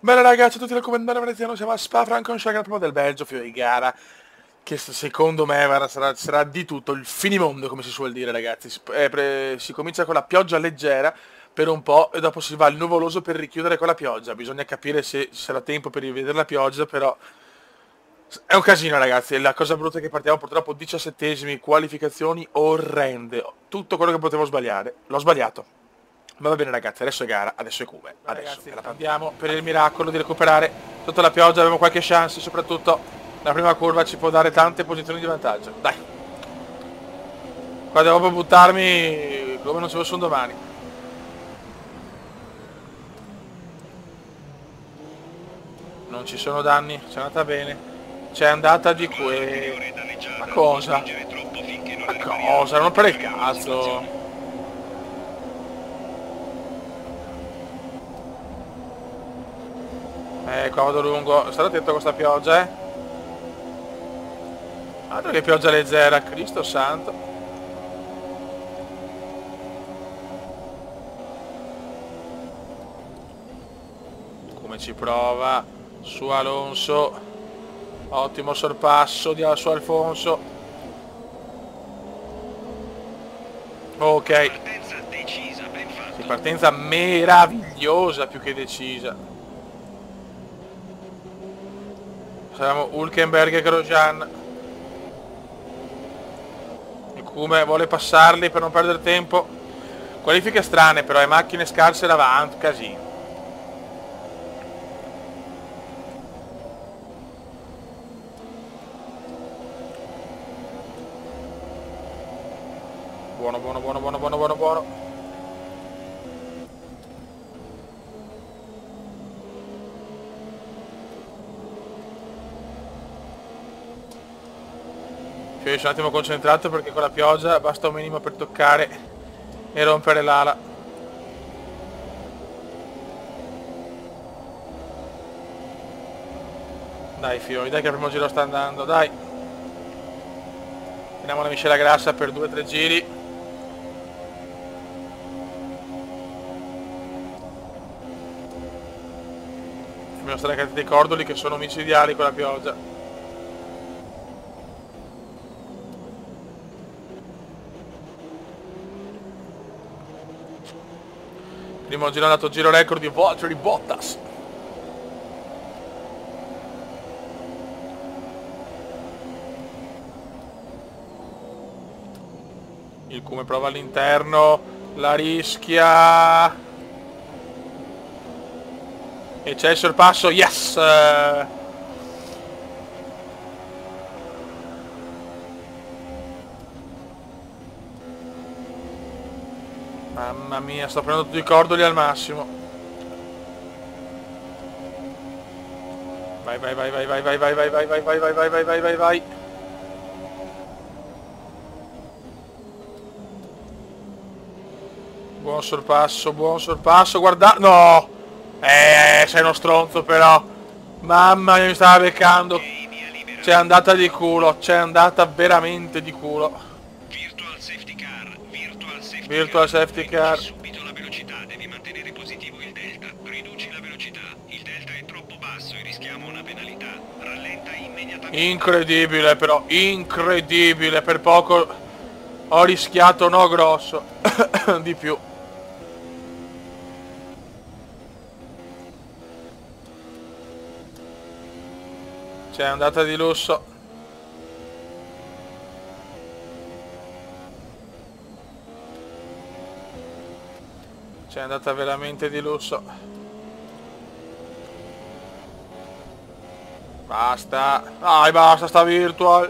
Bene ragazzi, tutti raccomandati veneziano, siamo a Spa-Francorchamps, proprio del Belgio, fiore di gara, che secondo me sarà di tutto, il finimondo come si suol dire ragazzi. Si comincia con la pioggia leggera per un po' e dopo si va al nuvoloso per richiudere con la pioggia. Bisogna capire se ci sarà tempo per rivedere la pioggia, però è un casino ragazzi, e la cosa brutta è che partiamo purtroppo 17esimi, qualificazioni orrende, tutto quello che potevo sbagliare, l'ho sbagliato. Ma va bene ragazzi, adesso è gara, adesso è Cube, adesso Ragazzi, è la partita. andiamo per il miracolo di recuperare sotto la pioggia, abbiamo qualche chance, soprattutto la prima curva ci può dare tante posizioni di vantaggio. Dai, qua devo proprio buttarmi come non ci fosse un domani. Non ci sono danni, c'è andata bene. C'è andata di qui. Ma cosa? Ma cosa? Non per il cazzo. Qua vado lungo. State attento a questa pioggia, eh. Altro che pioggia leggera, Cristo santo. Come ci prova su Alonso. Ottimo sorpasso su Alfonso. Ok. Sì, partenza meravigliosa più che decisa. Siamo Hülkenberg e Grosjean. Il Come vuole passarli per non perdere tempo. Qualifiche strane però, macchine scarse davanti, casino. Buono, buono, buono, buono, buono, buono, buono. Io sono un attimo concentrato perché con la pioggia basta un minimo per toccare e rompere l'ala. Dai fiori, dai che il primo giro sta andando, dai. Teniamo la miscela grassa per 2-3 giri. Dobbiamo stare attenti ai cordoli che sono micidiali con la pioggia. Primo giro è andato giro record di Valtteri Bottas. Il Come prova all'interno, la rischia. E c'è il sorpasso, yes! Mamma mia, sto prendendo tutti i cordoli al massimo. Vai, vai, vai, vai, vai, vai, vai, vai, vai, vai, vai, vai, vai, vai, vai, vai, vai. Buon sorpasso, guarda... No! Sei uno stronzo però. Mamma mia, mi stava beccando. C'è andata di culo, c'è andata veramente di culo. Virtual safety car. Subito la velocità, devi mantenere positivo il delta. Riduci la velocità. Il delta è troppo basso e rischiamo una penalità. Rallenta immediatamente. Incredibile però, incredibile. Per poco ho rischiato no grosso. Di più. C'è andata di lusso. C'è andata veramente di lusso. Basta. Dai, basta sta virtual.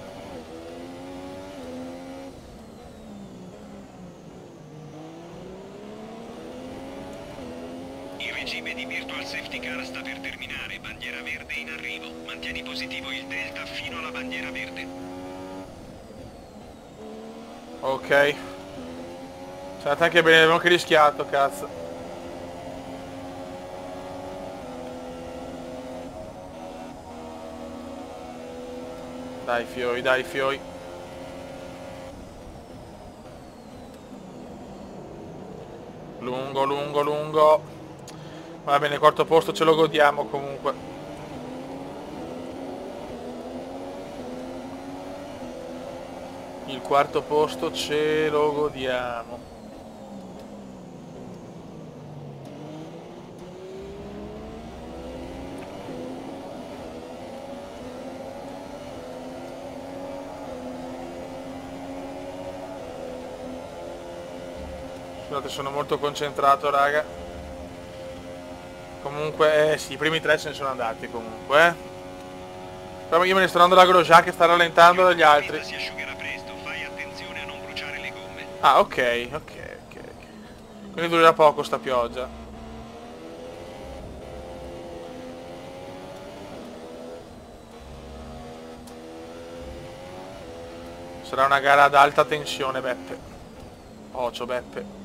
Il regime di Virtual Safety Car sta per terminare. Bandiera verde in arrivo. Mantieni positivo il delta fino alla bandiera verde. Ok. C'è andata anche bene, abbiamo anche rischiato, cazzo. Dai fioi, dai fioi. Lungo, lungo, lungo. Va bene, quarto posto ce lo godiamo comunque. Il quarto posto ce lo godiamo. Scusate, sono molto concentrato, raga. Comunque, sì, i primi 3 se ne sono andati comunque, Però io me ne sto dando la Grosjean che sta rallentando dagli altri. Si asciugherà presto, fai attenzione a non bruciare le gomme. Ah, ok. Quindi durerà poco sta pioggia. Sarà una gara ad alta tensione, Beppe. Ocio, Beppe.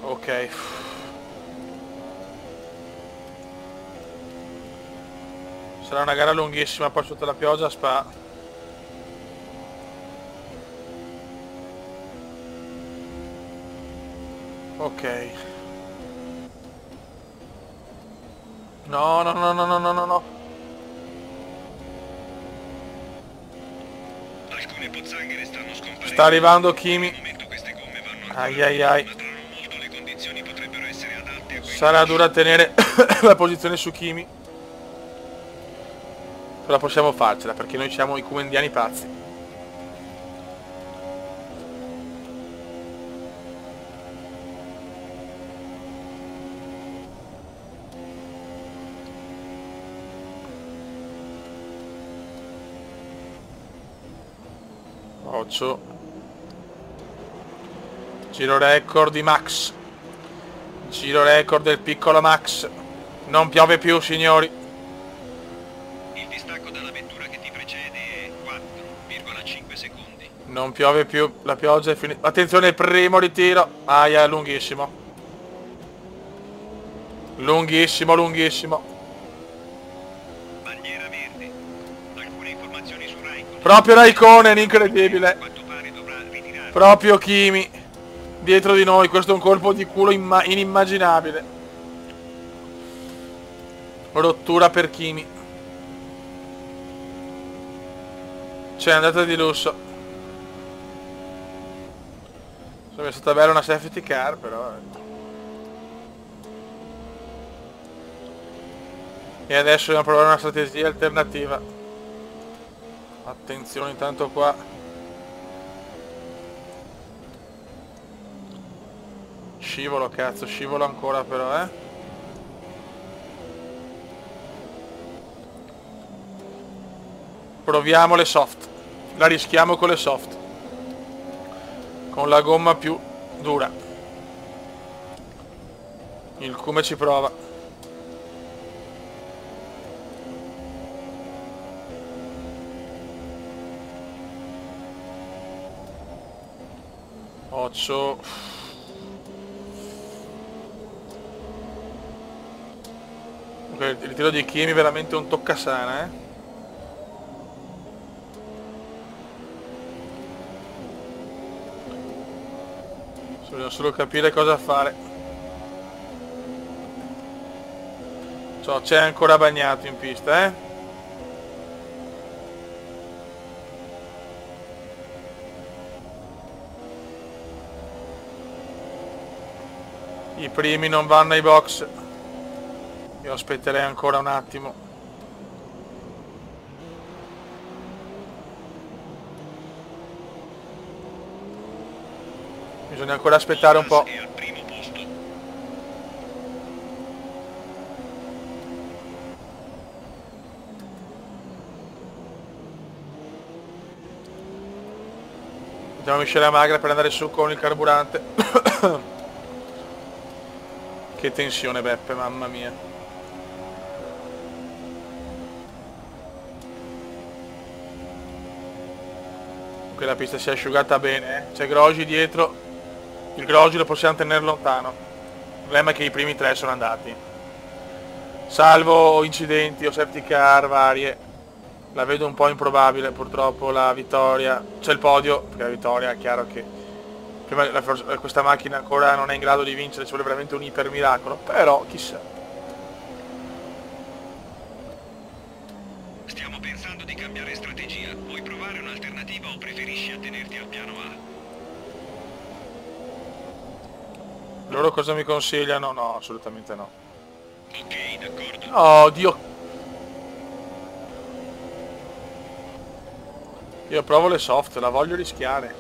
Ok. Sarà una gara lunghissima poi sotto la pioggia a Spa. Ok. No. Alcune pozzanghere stanno scomparendo. Sta arrivando Kimi. Al momento queste gomme vanno Ai. ma tra non molto le condizioni potrebbero essere adatte a quei Sarà dura tenere la posizione su Kimi. Però possiamo farcela perché noi siamo i cumendiani pazzi. Occhio. Giro record di Max. Giro record del piccolo Max. Non piove più, signori. Il distacco dalla vettura che ti precede è 4,5 secondi. Non piove più, la pioggia è finita. Attenzione, primo ritiro. Aia, lunghissimo. Lunghissimo. Bandiera verde. Alcune informazioni su Raikkonen. Proprio Raikkonen, incredibile. A quanto pare dovrà ritirare. Proprio Kimi. Dietro di noi, questo è un colpo di culo inimmaginabile. Rottura per Kimi. C'è andata di lusso. Sarebbe stata bella una safety car, però. E adesso dobbiamo provare una strategia alternativa. Attenzione intanto qua. Scivolo, cazzo, scivolo ancora però, Proviamo le soft. La rischiamo con le soft. Con la gomma più dura. Il Cume ci prova. Occhio. Il ritiro di Kimi è veramente un toccasana, Bisogna solo capire cosa fare. Cioè, c'è ancora bagnato in pista, I primi non vanno ai box. Io aspetterei ancora un attimo. Bisogna ancora aspettare un po'. È al primo posto. Andiamo a miscela magra per andare su con il carburante. Che tensione, Beppe, mamma mia. La pista si è asciugata bene, C'è Grosjean dietro. Il Grosjean lo possiamo tenere lontano. Il problema è che i primi 3 sono andati. Salvo incidenti o safety car varie. La vedo un po' improbabile purtroppo la vittoria. C'è il podio, perché la vittoria è chiaro che prima questa macchina ancora non è in grado di vincere, ci vuole veramente un iper miracolo, però chissà. Stiamo pensando di cambiare strategia. Vuoi provare un'alternativa o preferisci attenerti al piano A? Loro cosa mi consigliano? No, assolutamente no. Ok, d'accordo. Oh, Dio. Io provo le soft, la voglio rischiare.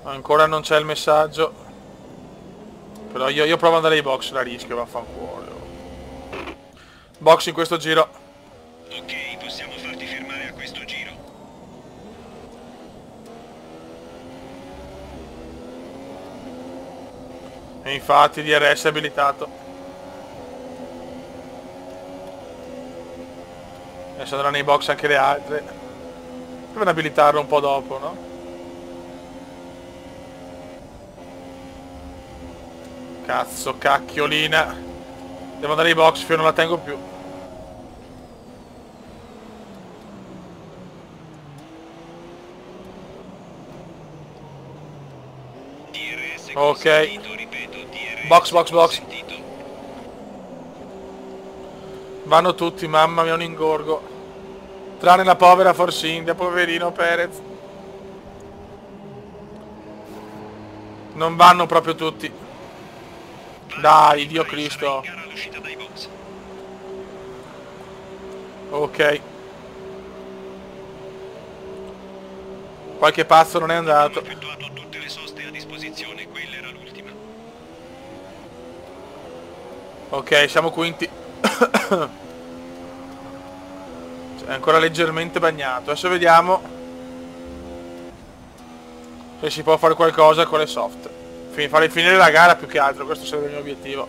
Ancora non c'è il messaggio. Però io provo ad andare ai box, la rischio, vaffanculo. Box in questo giro. Ok, possiamo farti fermare a questo giro. E infatti DRS è abilitato. Adesso andranno nei box anche le altre. Devono abilitarlo un po' dopo, no? Cazzo, cacchiolina. Devo andare ai box, io non la tengo più. DRS Ok. consentito, ripeto, DRS Box, box, box. consentito. Vanno tutti, mamma mia, un ingorgo. Tranne la povera Force India, poverino Perez. Non vanno proprio tutti. Dai, Dio Cristo. Sarà in gara all'uscita dai box. Ok. Qualche pazzo non è Abbiamo andato. effettuato tutte le soste a disposizione, quella era l'ultima. Ok, siamo quinti. È ancora leggermente bagnato. Adesso vediamo se si può fare qualcosa con le soft. Fare finire la gara più che altro, questo sarebbe il mio obiettivo.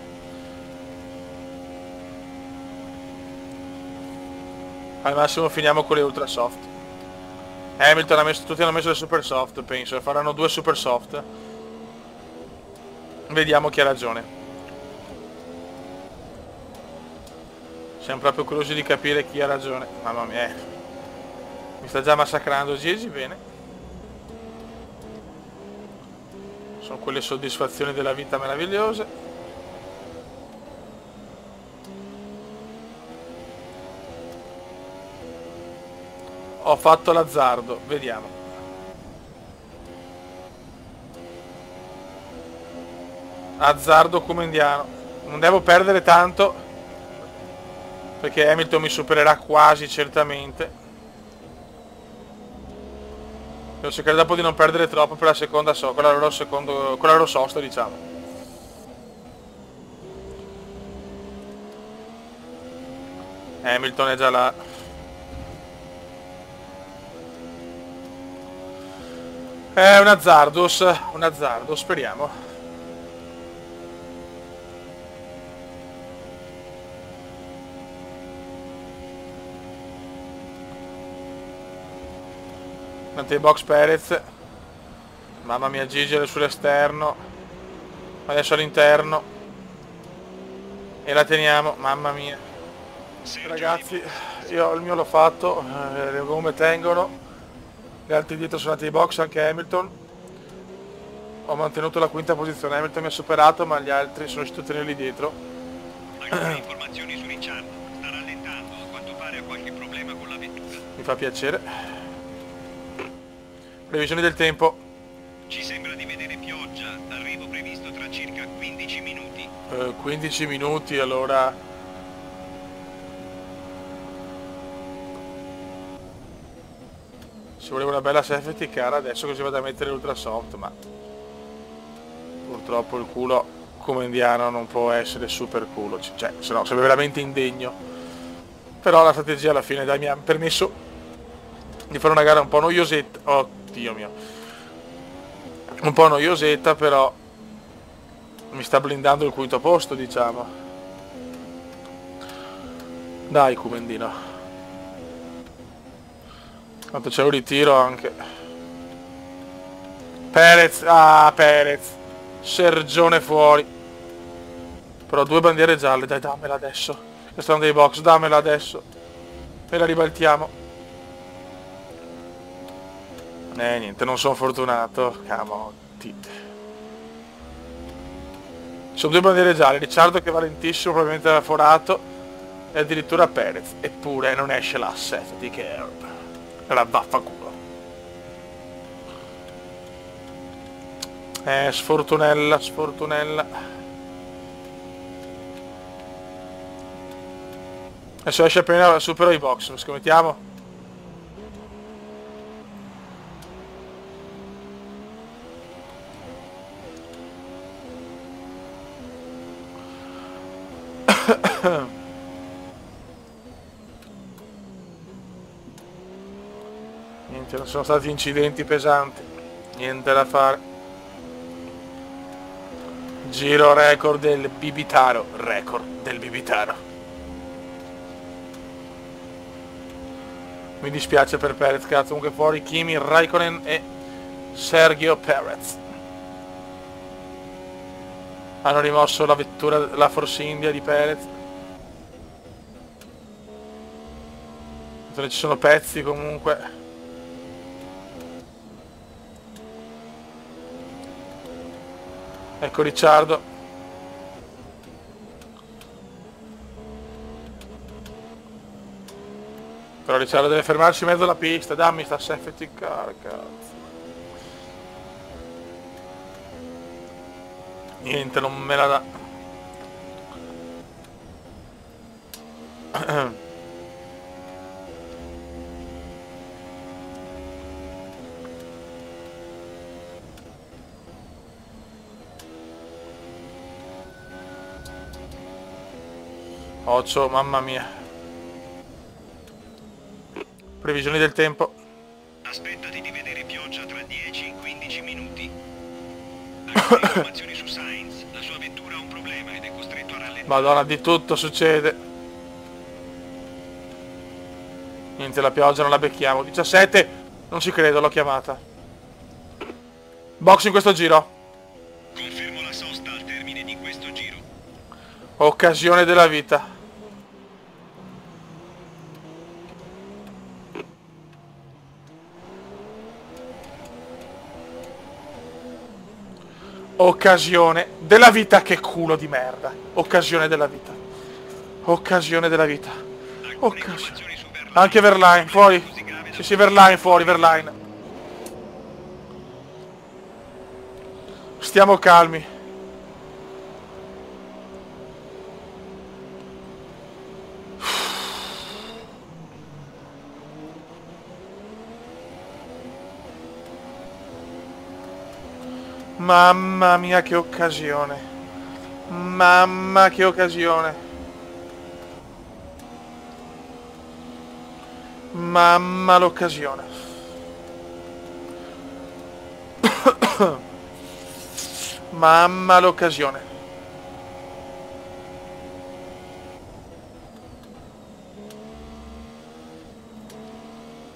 Al massimo finiamo con le ultra soft. Hamilton ha messo, tutti hanno messo le super soft, penso. Faranno 2 super soft. Vediamo chi ha ragione. Siamo proprio curiosi di capire chi ha ragione. Mamma mia. Mi sta già massacrando Gigi, bene. Sono quelle soddisfazioni della vita meravigliose. Ho fatto l'azzardo, vediamo. Azzardo come indiano. Non devo perdere tanto, perché Hamilton mi supererà quasi certamente. Devo cercare dopo di non perdere troppo per la seconda con la loro sosta, diciamo. Hamilton è già là. È un azzardo, speriamo. Box Perez. Mamma mia, Gigi sull'esterno. Adesso all'interno. E la teniamo, mamma mia. Ragazzi, io il mio l'ho fatto, le gomme tengono. Gli altri dietro sono andati ai box, anche Hamilton. Ho mantenuto la quinta posizione. Hamilton mi ha superato, ma gli altri sono riuscito a tenerli dietro. Ancora informazioni su Ricciardo. Sta rallentando, a quanto pare ha qualche problema con la vettura. Mi fa piacere. Previsioni del tempo. Ci sembra di vedere pioggia, arrivo previsto tra circa 15 minuti. 15 minuti, allora. Ci voleva una bella safety car adesso, così vado a mettere l'ultra soft, ma purtroppo il culo come indiano non può essere super culo, cioè se no sarebbe veramente indegno. Però la strategia alla fine mi ha permesso di fare una gara un po' noiosetta. Oh Dio mio, un po' noiosetta, però mi sta blindando il quinto posto, diciamo. Dai Cumendino, tanto c'è un ritiro anche. Perez, Perez, Sergione fuori. Però 2 bandiere gialle, dai, dammela adesso. Questa dei box, dammela adesso. E la ribaltiamo. Niente, non sono fortunato. Camotti. Sono 2 bandiere gialle, Ricciardo che è valentissimo, probabilmente era forato, e addirittura Perez. Eppure non esce la safety car. La vaffanculo. Sfortunella, sfortunella. Adesso esce appena supero i box, lo scommettiamo. Niente, non sono stati incidenti pesanti. Niente da fare. Giro record del Bibitaro. Record del Bibitaro. Mi dispiace per Perez, cazzo. Comunque fuori Kimi, Raikkonen e Sergio Perez. Hanno rimosso la vettura, la Force India di Perez. Ci sono pezzi comunque. Ecco Ricciardo. Però Ricciardo deve fermarsi in mezzo alla pista. Dammi sta safety car, cazzo. Niente, non me la dà. Occhio, mamma mia. Previsioni del tempo. Aspettati di vedere pioggia tra 10 e 15 minuti. Alcune informazioni su Sainz. La sua vettura ha un problema ed è costretto a rallentare. Madonna, di tutto succede. Niente, la pioggia non la becchiamo. 17. Non ci credo, l'ho chiamata. Box in questo giro. Confermo la sosta al termine di questo giro. Occasione della vita. Occasione della vita, che culo di merda. Occasione della vita. Occasione della vita. Occasione. Anche Verlaine, fuori. Sì, Verlaine, fuori, Verlaine. Stiamo calmi. Mamma mia che occasione. Mamma che occasione. Mamma l'occasione. Mamma l'occasione.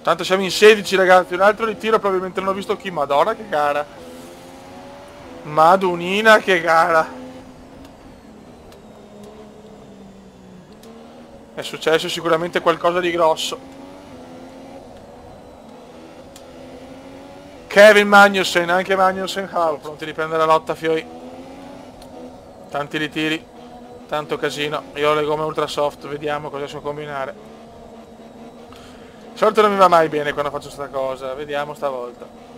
Tanto siamo in 16 ragazzi. Un altro ritiro probabilmente non ho visto chi. Madonna che gara. Madunina che gara. È successo sicuramente qualcosa di grosso. Kevin Magnussen, anche Magnussen, pronti a riprendere la lotta, fioi. Tanti ritiri, tanto casino. Io ho le gomme ultra soft, vediamo cosa so combinare. Di solito non mi va mai bene quando faccio sta cosa, vediamo stavolta.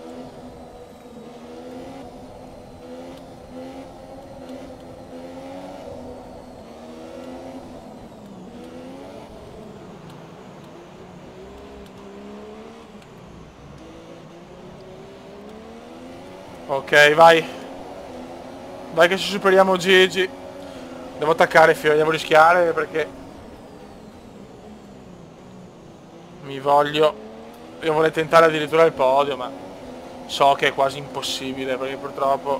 Ok, vai. Vai che ci superiamo Gigi. Devo attaccare, figlio, devo rischiare perché mi voglio... Io vorrei tentare addirittura il podio, ma so che è quasi impossibile perché purtroppo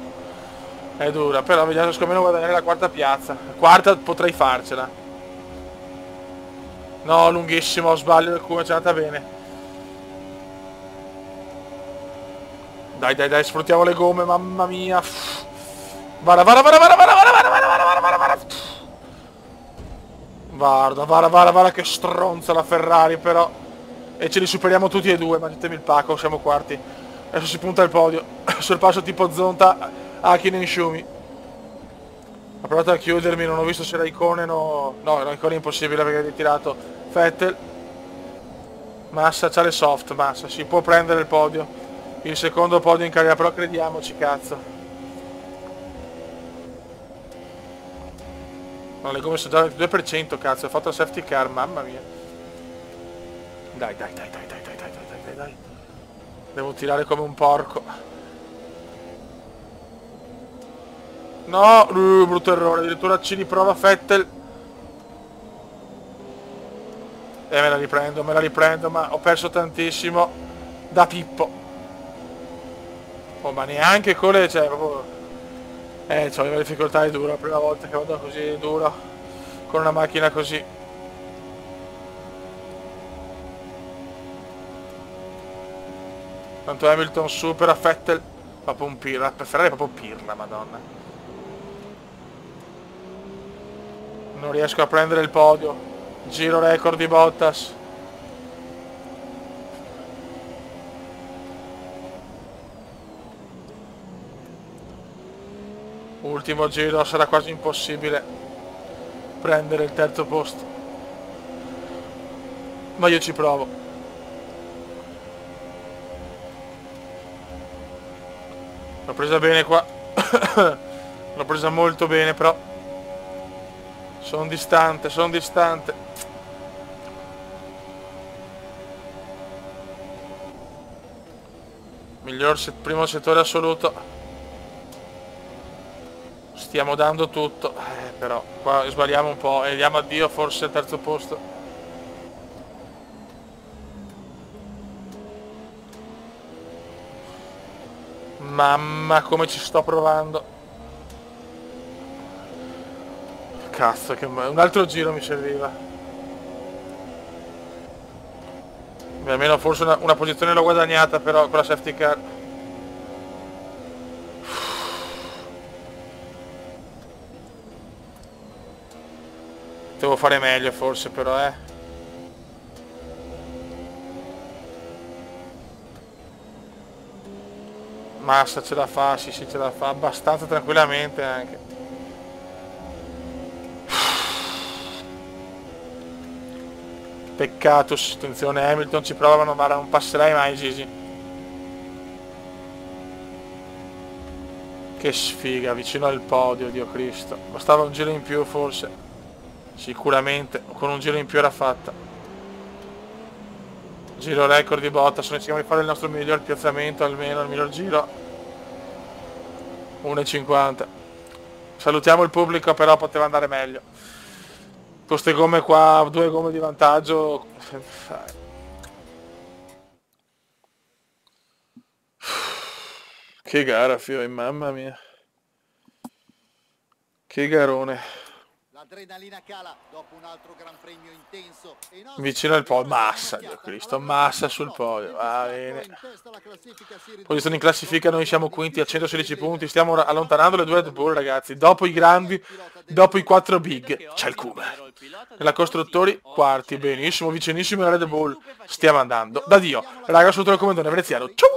è dura. Però vediamo se scommeno guadagnare la quarta piazza. La quarta potrei farcela. No, lunghissimo, sbaglio, come c'è andata bene. Dai, dai, dai, sfruttiamo le gomme, mamma mia. Vara, vara, vara, vara, vara, vara, vara, vara, vara, vara, vara. Guarda, vara, vara, vara, che stronza la Ferrari però. E ce li superiamo tutti e due, mangiatemi il pacco, siamo quarti. Adesso si punta il podio. Sorpasso tipo Zonta, Hakkinen, Schumi. Ha provato a chiudermi, non ho visto se Raikkonen o... No, era ancora impossibile perché ha ritirato Vettel. Massa c'ha le soft, Massa, si può prendere il podio. Il secondo podio in carriera, però crediamoci, cazzo. No, le gomme sono già al 22%, cazzo, ho fatto la safety car, mamma mia. Dai, dai, dai, dai, dai, dai, dai, dai, dai, dai. Devo tirare come un porco. No, brutto errore, addirittura ci riprova Vettel. Me la riprendo, ma ho perso tantissimo da Pippo. Oh, ma neanche con le... cioè, proprio... c'ho le difficoltà, è dura, la prima volta che vado così duro, con una macchina così. Tanto Hamilton supera Vettel, proprio un pirla, per Ferrari è proprio pirla, madonna. Non riesco a prendere il podio. Giro record di Bottas. Ultimo giro, sarà quasi impossibile prendere il terzo posto. Ma io ci provo. L'ho presa bene qua. L'ho presa molto bene però. Sono distante, sono distante. Miglior primo settore assoluto. Stiamo dando tutto. Però qua sbagliamo un po'. E diamo addio forse al terzo posto. Mamma come ci sto provando. Cazzo che... un altro giro mi serviva. Beh, almeno forse una posizione l'ho guadagnata però con la safety car. Devo fare meglio forse però, Massa ce la fa, sì ce la fa abbastanza tranquillamente anche. Peccato, attenzione, Hamilton ci provano, ma non passerai mai, Gigi. Che sfiga, vicino al podio, Dio Cristo. Bastava un giro in più forse. Sicuramente, con un giro in più era fatta. Giro record di Bottas, cerchiamo di fare il nostro miglior piazzamento, almeno il miglior giro. 1,50. Salutiamo il pubblico, però poteva andare meglio. Con queste gomme qua, 2 gomme di vantaggio. Che gara, fio, mamma mia. Che garone. L'adrenalina cala dopo un altro gran premio intenso. Vicino al podio, Massa, Dio Cristo, Massa sul podio, va bene. Posizione in classifica, noi siamo quinti a 116 punti, stiamo allontanando le 2 Red Bull, ragazzi. Dopo i grandi, dopo i 4 big, c'è il Kuma. Nella costruttori, quarti, benissimo, vicinissimo alla Red Bull. Stiamo andando da Dio. Raga, sotto il comandone veneziano. Ciao!